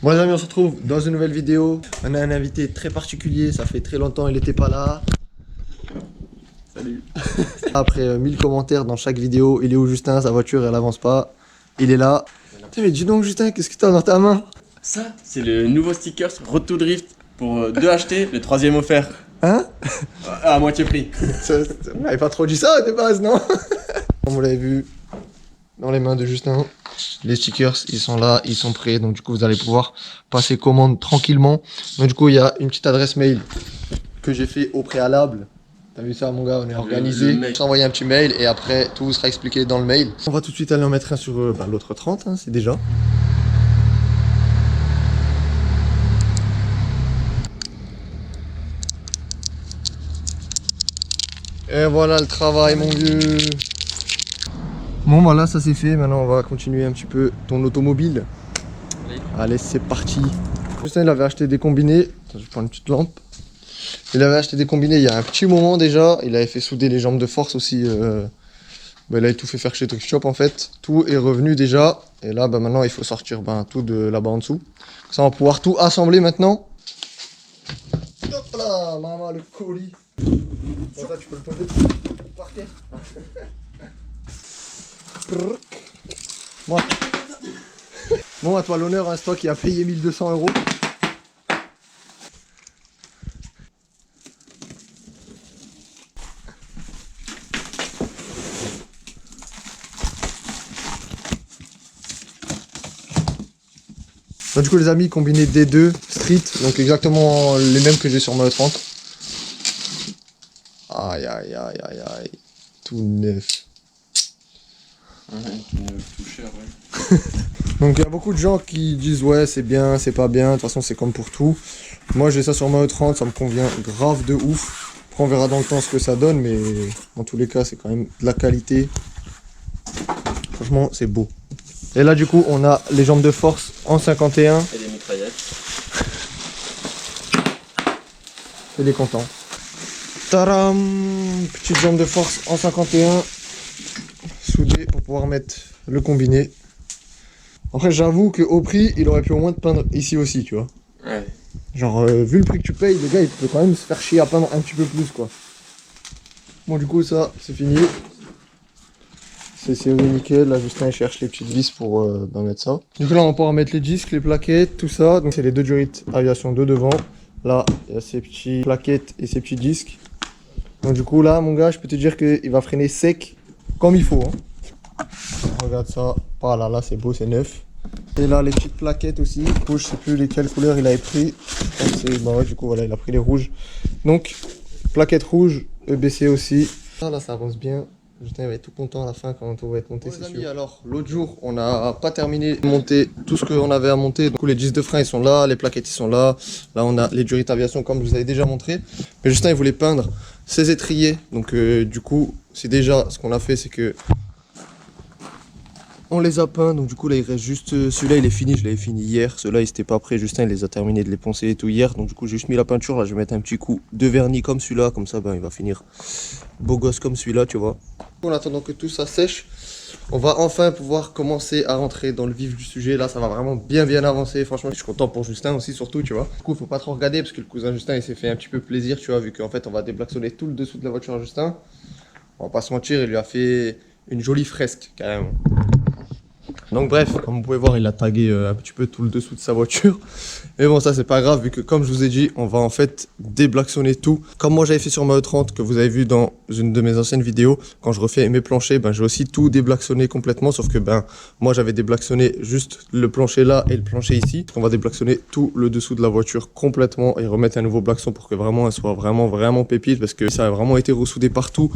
Bon les amis, on se retrouve dans une nouvelle vidéo. On a un invité très particulier, ça fait très longtemps il n'était pas là. Salut. Après 1000 commentaires dans chaque vidéo, il est où Justin? Sa voiture elle avance pas. Il est là. Putain, mais dis donc Justin, qu'est-ce que t'as dans ta main? Ça, c'est le nouveau sticker Road to Drift pour 2 achetés, le 3ème offert. Hein? À moitié prix. On n'avait pas trop dit ça de base, non? Comme vous l'avez vu dans les mains de Justin, les stickers ils sont là, ils sont prêts, donc du coup vous allez pouvoir passer commande tranquillement. Donc du coup il y a une petite adresse mail que j'ai fait au préalable. T'as vu ça mon gars, on est organisé. Je t'ai envoyé un petit mail et après tout sera expliqué dans le mail. On va tout de suite aller en mettre un sur l'autre 30, hein, c'est déjà. Et voilà le travail mon vieux. Bon voilà, ça c'est fait, maintenant on va continuer un petit peu ton automobile. Allez, c'est parti. Justin il avait acheté des combinés. Attends, je prends une petite lampe. Il avait acheté des combinés il y a un petit moment déjà. Il avait fait souder les jambes de force aussi. Il avait tout fait faire chez Truck Shop en fait. Tout est revenu déjà. Et là maintenant il faut sortir tout de là-bas en dessous. Ça on va pouvoir tout assembler maintenant. Hop là, maman, le colis. Bon, ça tu peux le poser par terre. Moi. Bon, à toi l'honneur, hein, c'est toi qui a payé 1200 €. Du coup les amis, combiné D2 Street, donc exactement les mêmes que j'ai sur ma 30. Aïe aïe aïe aïe aïe, tout neuf. Ouais, tout cher, ouais. Donc il y a beaucoup de gens qui disent ouais c'est bien, c'est pas bien, de toute façon c'est comme pour tout. Moi j'ai ça sur ma 30, ça me convient grave de ouf. Après on verra dans le temps ce que ça donne, mais dans tous les cas c'est quand même de la qualité. Franchement c'est beau. Et là du coup on a les jambes de force en 51. Et les mitraillettes. Il est content. Tadam! Petite jambe de force en 51. Soudée pour pouvoir mettre le combiné. Après j'avoue qu'au prix il aurait pu au moins te peindre ici aussi tu vois. Ouais. Genre vu le prix que tu payes, le gars il peut quand même se faire chier à peindre un petit peu plus quoi. Bon du coup ça c'est fini. C'est serré nickel, là Justin il cherche les petites vis pour mettre ça. Du coup là on va pouvoir mettre les disques, les plaquettes, tout ça. Donc c'est les deux Durit Aviation 2 devant. Là il y a ces petites plaquettes et ces petits disques. Donc du coup là mon gars je peux te dire qu'il va freiner sec comme il faut. Hein. Regarde ça, voilà là c'est beau, c'est neuf. Et là les petites plaquettes aussi, rouge, je sais plus lesquelles couleurs il avait pris. Je pense que bah ouais du coup voilà il a pris les rouges. Donc plaquettes rouges, EBC aussi. Là ça avance bien. Justin va être tout content à la fin quand tout va être monté, c'est sûr. Alors l'autre jour on n'a pas terminé de monter tout ce qu'on avait à monter. Du coup les disques de frein ils sont là, les plaquettes ils sont là. Là on a les Durit Aviation comme je vous avais déjà montré. Mais Justin il voulait peindre ses étriers. Donc du coup c'est déjà ce qu'on a fait, c'est que on les a peints. Donc du coup là il reste juste celui-là il est fini, je l'avais fini hier. Ceux-là ils étaient pas prêts, Justin il les a terminés de les poncer et tout hier. Donc du coup j'ai juste mis la peinture, là je vais mettre un petit coup de vernis comme celui-là. Comme ça il va finir beau gosse comme celui-là tu vois. En attendant que tout ça sèche, on va enfin pouvoir commencer à rentrer dans le vif du sujet. Là ça va vraiment bien avancer. Franchement je suis content pour Justin aussi surtout tu vois. Du coup faut pas trop regarder parce que le cousin Justin il s'est fait un petit peu plaisir tu vois. Vu qu'en fait on va déplaçonner tout le dessous de la voiture à Justin. On va pas se mentir, il lui a fait une jolie fresque carrément. Donc bref, comme vous pouvez voir, il a tagué un petit peu tout le dessous de sa voiture. Mais bon, ça c'est pas grave vu que comme je vous ai dit, on va en fait déblaxonner tout. Comme moi j'avais fait sur ma E30 que vous avez vu dans une de mes anciennes vidéos, quand je refais mes planchers, j'ai aussi tout déblaxonné complètement. Sauf que moi j'avais déblaxonné juste le plancher là et le plancher ici. On va déblaxonner tout le dessous de la voiture complètement et remettre un nouveau blaxon pour que vraiment elle soit vraiment pépite. Parce que ça a vraiment été ressoudé partout.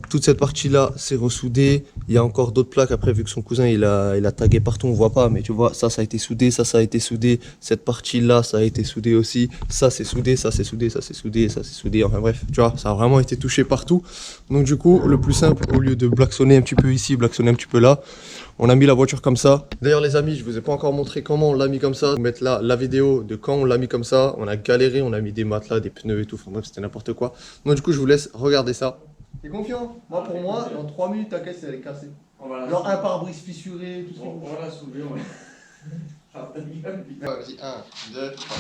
Toute cette partie là c'est ressoudé. Il y a encore d'autres plaques après vu que son cousin il a tagué partout, on voit pas mais tu vois ça a été soudé, ça a été soudé, cette partie là ça a été soudé aussi, ça c'est soudé, ça c'est soudé, ça c'est soudé, ça c'est soudé, enfin bref tu vois ça a vraiment été touché partout. Donc du coup le plus simple, au lieu de blaxonner un petit peu ici, blaxonner un petit peu là, on a mis la voiture comme ça. D'ailleurs les amis je vous ai pas encore montré comment on l'a mis comme ça. Je vais mettre là la vidéo de quand on l'a mis comme ça. On a galéré, on a mis des matelas, des pneus et tout, enfin bref c'était n'importe quoi. Donc du coup je vous laisse regarder ça. T'es confiant? Moi pour moi, dans 3 minutes ta caisse elle est cassée. Genre un pare-brise fissuré, tout ça. On va la soulever, ouais. Vas-y, 1, 2, 3.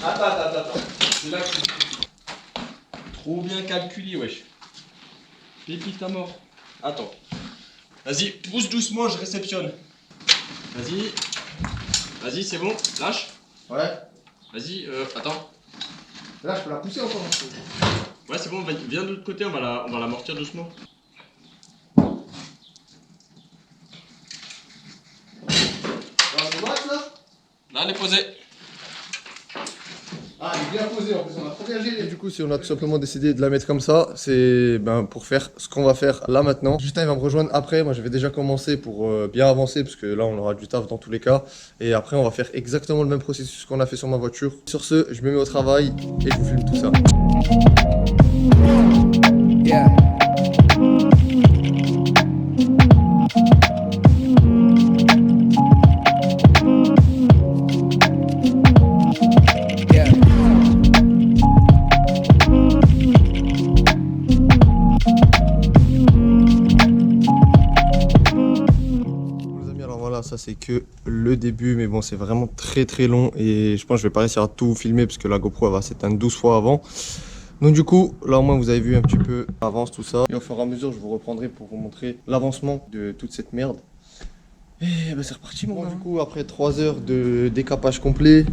Attends. C'est là que trop bien calculé, wesh. Pépite à mort. Attends. Vas-y, pousse doucement, je réceptionne. Vas-y. Vas-y, c'est bon. Lâche. Ouais. Vas-y, attends. Là, je peux la pousser encore. Ouais, c'est bon, viens de l'autre côté, on va l'amortir doucement. Là, elle est posée. Ah, il est bien posé en plus, on a trop bien géré. Du coup, si on a tout simplement décidé de la mettre comme ça, c'est pour faire ce qu'on va faire là maintenant. Justin il va me rejoindre après, moi je vais déjà commencer pour bien avancer parce que là on aura du taf dans tous les cas. Et après on va faire exactement le même processus qu'on a fait sur ma voiture. Sur ce, je me mets au travail et je vous filme tout ça. Yeah. Ça c'est que le début, mais bon c'est vraiment très long et je pense que je vais pas réussir à tout filmer parce que la GoPro elle va s'éteindre 12 fois avant. Donc du coup là au moins vous avez vu un petit peu avance tout ça et au fur et à mesure je vous reprendrai pour vous montrer l'avancement de toute cette merde. Et ben c'est reparti mon gars. Du coup après 3 heures de décapage complet,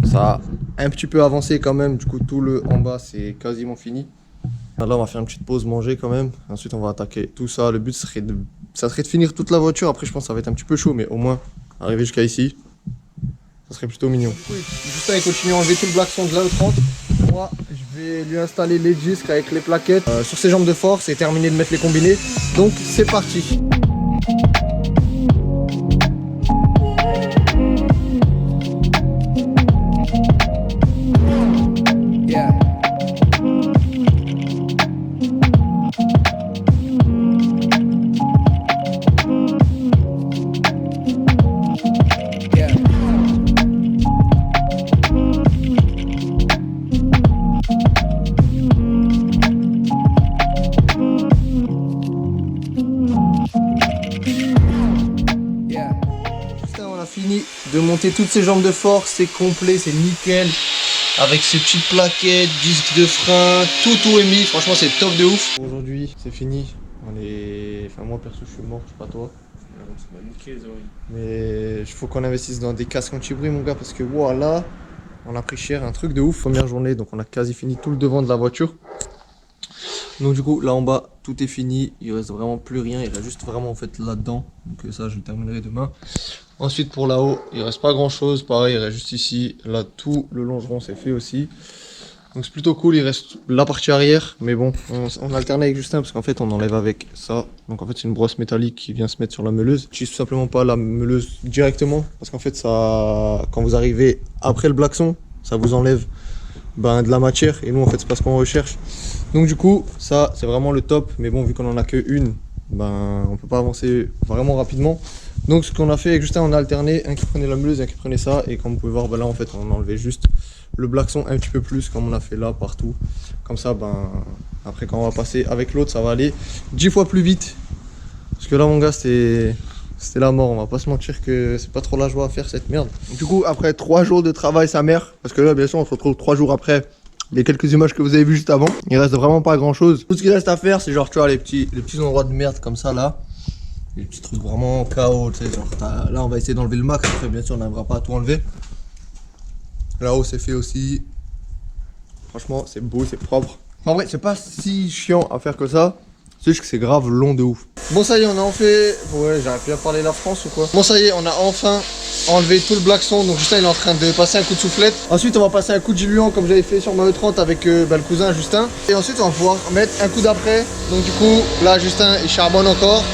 ça a un petit peu avancé quand même, du coup tout le en bas c'est quasiment fini. Là on va faire une petite pause manger quand même, ensuite on va attaquer tout ça. Le but serait de finir toute la voiture, après je pense que ça va être un petit peu chaud mais au moins arriver jusqu'à ici, ça serait plutôt mignon. Oui, Justin il continue à enlever tout le blackson de la E30. Moi je vais lui installer les disques avec les plaquettes sur ses jambes de force et terminer de mettre les combinés. Donc c'est parti. Fini de monter toutes ces jambes de force, c'est complet, c'est nickel. Avec ces petites plaquettes, disques de frein, tout est mis, franchement c'est top de ouf. Aujourd'hui c'est fini, enfin moi perso je suis mort, je sais pas toi. Mais il faut qu'on investisse dans des casques anti-bruit mon gars parce que voilà, on a pris cher, un truc de ouf. Première journée donc on a quasi fini tout le devant de la voiture. Donc du coup là en bas tout est fini, il reste vraiment plus rien, il reste juste vraiment en fait là-dedans. Donc ça je le terminerai demain. Ensuite pour là-haut, il reste pas grand chose, pareil il reste juste ici, là tout le longeron c'est fait aussi. Donc c'est plutôt cool, il reste la partie arrière, mais bon, on alterne avec Justin parce qu'en fait on enlève avec ça. Donc en fait c'est une brosse métallique qui vient se mettre sur la meuleuse. J'utilise tout simplement pas la meuleuse directement parce qu'en fait ça, quand vous arrivez après le blackson, ça vous enlève de la matière et nous en fait c'est pas ce qu'on recherche. Donc du coup ça c'est vraiment le top, mais bon vu qu'on en a que une, on peut pas avancer vraiment rapidement. Donc ce qu'on a fait avec Justin, on a alterné, un qui prenait la meuleuse et un qui prenait ça, et comme vous pouvez voir là en fait on a enlevé juste le blackson un petit peu plus comme on a fait là partout. Comme ça après quand on va passer avec l'autre ça va aller 10 fois plus vite. Parce que là mon gars c'était la mort, on va pas se mentir que c'est pas trop la joie à faire cette merde. Du coup après 3 jours de travail sa mère, parce que là bien sûr on se retrouve 3 jours après les quelques images que vous avez vues juste avant. Il reste vraiment pas grand chose. Tout ce qu'il reste à faire c'est genre tu vois les petits endroits de merde comme ça là. Les petits trucs vraiment KO, tu sais, genre là on va essayer d'enlever le max, après bien sûr on n'arrivera pas à tout enlever. Là-haut c'est fait aussi. Franchement c'est beau, c'est propre. En vrai c'est pas si chiant à faire que ça, c'est juste que c'est grave long de ouf. Bon ça y est on a enfin... Ouais j'aurais pu parler la France ou quoi. Bon ça y est on a enfin enlevé tout le blackson, donc Justin il est en train de passer un coup de soufflette. Ensuite on va passer un coup de diluant comme j'avais fait sur ma E30 avec le cousin Justin. Et ensuite on va pouvoir mettre un coup d'après. Donc du coup là Justin il charbonne encore.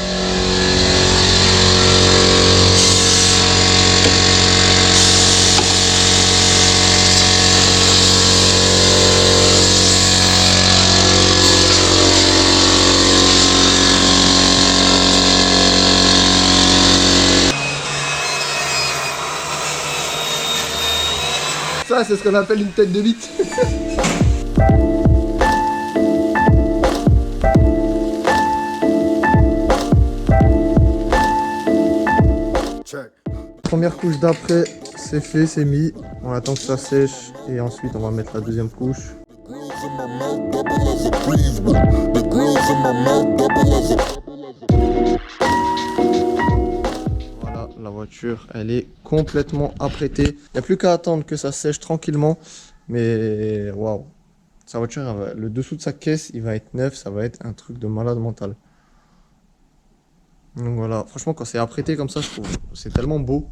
Ça, c'est ce qu'on appelle une tête de bite. Première couche d'après, c'est fait, c'est mis. On attend que ça sèche et ensuite on va mettre la deuxième couche. Voilà, la voiture, elle est complètement apprêtée. Il n'y a plus qu'à attendre que ça sèche tranquillement. Mais waouh, sa voiture, le dessous de sa caisse, il va être neuf. Ça va être un truc de malade mental. Donc voilà, franchement, quand c'est apprêté comme ça, je trouve c'est tellement beau.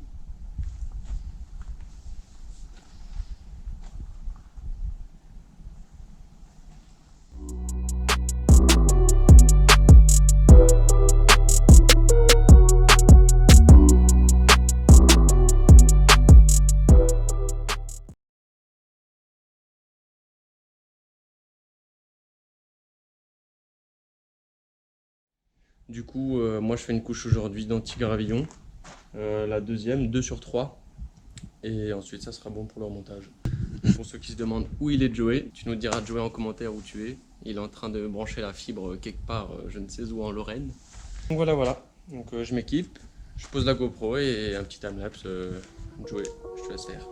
Du coup, moi je fais une couche aujourd'hui d'anti-gravillon. La deuxième, 2 sur 3. Et ensuite, ça sera bon pour le remontage. Pour ceux qui se demandent où il est Joey, tu nous diras Joey en commentaire où tu es. Il est en train de brancher la fibre quelque part, je ne sais où, en Lorraine. Donc voilà, voilà. Donc je m'équipe, je pose la GoPro et un petit timelapse. Joey, je te laisse faire.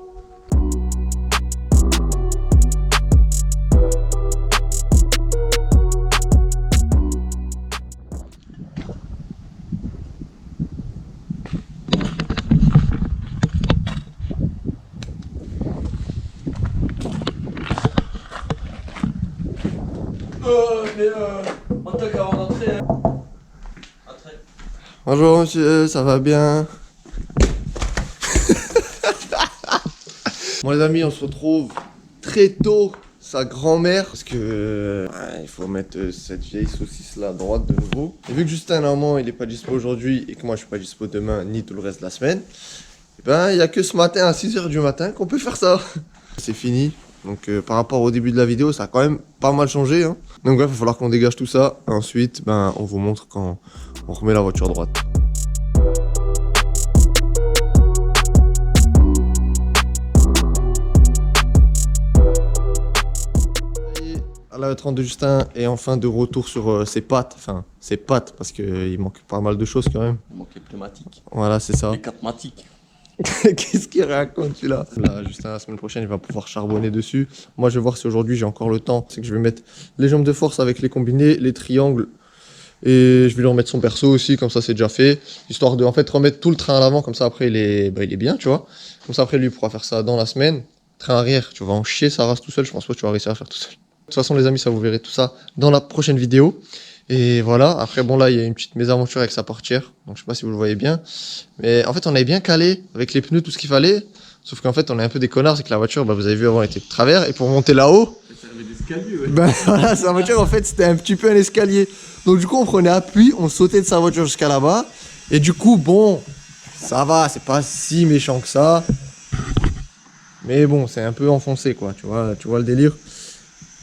On toque avant d'entrer. Bonjour monsieur, ça va bien? Bon les amis, on se retrouve très tôt, sa grand-mère, parce que il faut mettre cette vieille saucisse là à droite de nouveau. Et vu que Justin normalement il est pas dispo aujourd'hui et que moi je suis pas dispo demain ni tout le reste de la semaine, et ben il y a que ce matin à 6 h du matin qu'on peut faire ça. C'est fini. Donc par rapport au début de la vidéo, ça a quand même pas mal changé. Hein. Donc bref, il va falloir qu'on dégage tout ça. Ensuite, ben, on vous montre quand on remet la voiture droite. La 30 de Justin est enfin de retour sur ses pattes. Enfin, ses pattes, parce qu'il manque pas mal de choses quand même. Il manque les pneumatiques. Voilà, c'est ça. Les capmatiques. Qu'est-ce qu'il raconte celui-là? Là, Justin, la semaine prochaine, il va pouvoir charbonner dessus. Moi, je vais voir si aujourd'hui j'ai encore le temps. C'est que je vais mettre les jambes de force avec les combinés, les triangles. Et je vais lui remettre son perso aussi, comme ça c'est déjà fait. Histoire de en fait remettre tout le train à l'avant, comme ça après il est bien, tu vois. Comme ça après lui il pourra faire ça dans la semaine. Train arrière, tu vas en chier sa race tout seul. Je pense pas que tu vas réussir à faire tout seul. De toute façon, les amis, ça vous verrez tout ça dans la prochaine vidéo. Et voilà, après bon là il y a une petite mésaventure avec sa portière, donc je sais pas si vous le voyez bien, mais en fait on avait bien calé avec les pneus tout ce qu'il fallait, sauf qu'en fait on est un peu des connards, c'est que la voiture, bah, vous avez vu avant elle était de travers, et pour monter là-haut, Ça servait d'escalier, ouais. bah voilà, sa voiture en fait c'était un petit peu un escalier, donc du coup on prenait appui, on sautait de sa voiture jusqu'à là-bas, et du coup bon, ça va, c'est pas si méchant que ça, mais bon c'est un peu enfoncé quoi, tu vois le délire.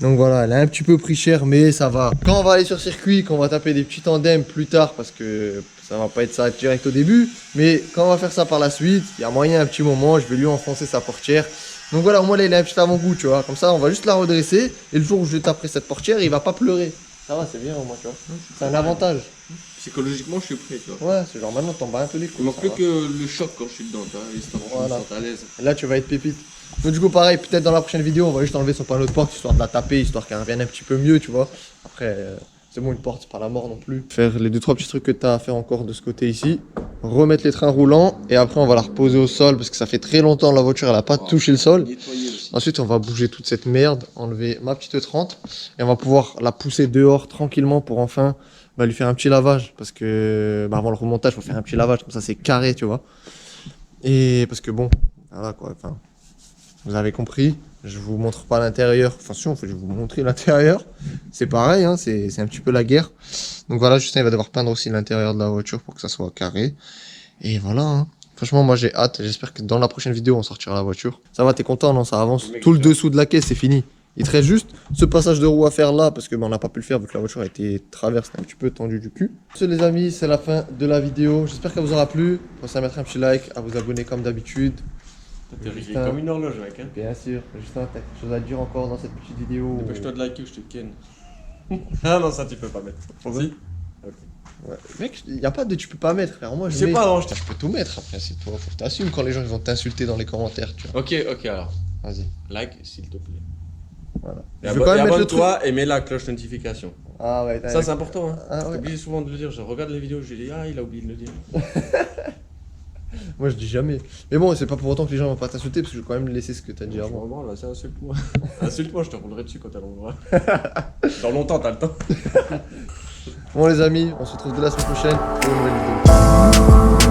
Donc voilà, elle a un petit peu pris cher, mais ça va. Quand on va aller sur circuit, qu'on va taper des petits tandems plus tard, parce que ça va pas être ça direct au début, mais quand on va faire ça par la suite, il y a moyen un petit moment, je vais lui enfoncer sa portière. Donc voilà, au moins là, il a un petit avant-goût, tu vois. Comme ça, on va juste la redresser, et le jour où je taperai cette portière, il va pas pleurer. Ça va, c'est bien au moins, tu vois. C'est un avantage. Psychologiquement, je suis prêt, tu vois. Ouais, c'est genre maintenant, t'en bats un peu les couilles. Il manque ça plus va. que le choc quand je suis dedans, tu vois. Histoire que je me sente à l'aise. Et là, tu vas être pépite. Donc du coup, pareil, peut-être dans la prochaine vidéo, on va juste enlever son panneau de porte, histoire de la taper, histoire qu'elle revienne un petit peu mieux, tu vois. Après, c'est bon, une porte, c'est pas la mort non plus. Faire les 2-3 petits trucs que tu as à faire encore de ce côté ici. Remettre les trains roulants, et après, on va la reposer au sol, parce que ça fait très longtemps, la voiture, elle a pas touché le sol. Nettoyer aussi. Ensuite, on va bouger toute cette merde, enlever ma petite 30, et on va pouvoir la pousser dehors tranquillement pour enfin lui faire un petit lavage. Parce que avant le remontage, il faut faire un petit lavage, comme ça c'est carré, tu vois. Et parce que bon, voilà quoi, enfin, vous avez compris, je vous montre pas l'intérieur. Enfin si, en fait, je vais vous montrer l'intérieur. C'est pareil, hein, c'est un petit peu la guerre. Donc voilà, Justin il va devoir peindre aussi l'intérieur de la voiture pour que ça soit carré. Et voilà, hein. Franchement, moi j'ai hâte. J'espère que dans la prochaine vidéo, on sortira la voiture. Ça va, t'es content, non? Ça avance. Tout le dessous de la caisse, c'est fini. Il te reste juste ce passage de roue à faire là, parce que on n'a pas pu le faire vu que la voiture a été traverse, un petit peu tendue du cul. Ce les amis, c'est la fin de la vidéo. J'espère qu'elle vous aura plu. Pensez à mettre un petit like, à vous abonner comme d'habitude. T'es réglé Justin. comme une horloge, mec. Hein. Bien sûr. Justin, t'as quelque chose à dire encore dans cette petite vidéo? Dépêche-toi de liker ou je te ken. Ah non, ça tu peux pas mettre. Pourquoi? Si. Ouais. Mec, y a pas de tu peux pas mettre, frère. Moi, Je sais pas, non, je je peux tout mettre après, c'est toi. Faut que t'assumes quand les gens ils vont t'insulter dans les commentaires, tu vois. Ok, alors. Vas-y. Like, s'il te plaît. Voilà. Et, Je veux quand même mettre le truc. abonne-toi et mets la cloche notification. Ah ouais, Ça, c'est important. Hein. Ah ouais. J'oublie souvent de le dire. Je regarde les vidéos, je dis, ah, il a oublié de le dire. Moi, je dis jamais. Mais bon, c'est pas pour autant que les gens vont pas t'insulter parce que je vais quand même laisser ce que t'as dit Je avant. m'en branle, là, c'est insulte-moi. Insulte-moi, je te roulerai dessus quand t'as l'endroit. Dans longtemps, t'as le temps. Bon, les amis, on se retrouve dès la semaine prochaine pour une nouvelle vidéo.